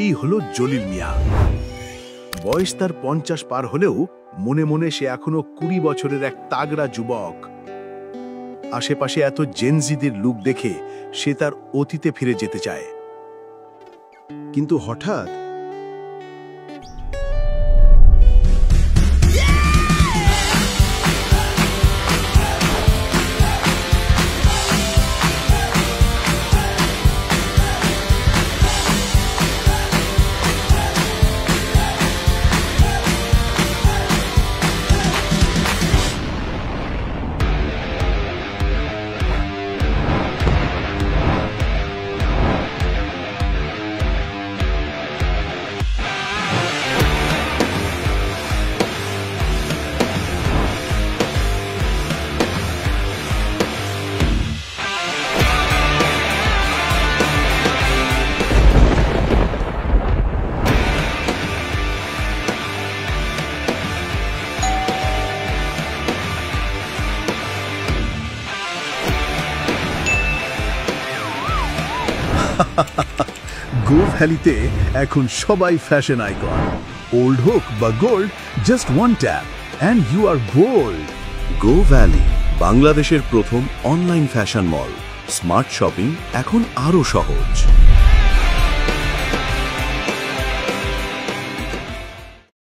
এই হলো জলিল মিয়া। বয়স তার 50 পার হলেও মনে মনে সে এখনো 20 বছরের এক তাগড়া যুবক। আশেপাশে এত জেনজিদের লুক দেখে সে তার অতীতে ফিরে যেতে চায়, কিন্তু হঠাৎ গো ভ্যালিতে এখন সবাই ফ্যাশন আইকন। ওল্ড হোক বা gold, just one tap and you are gold. Go Valley, বাংলাদেশের প্রথম online fashion mall. Smart shopping এখন আরো সহজ।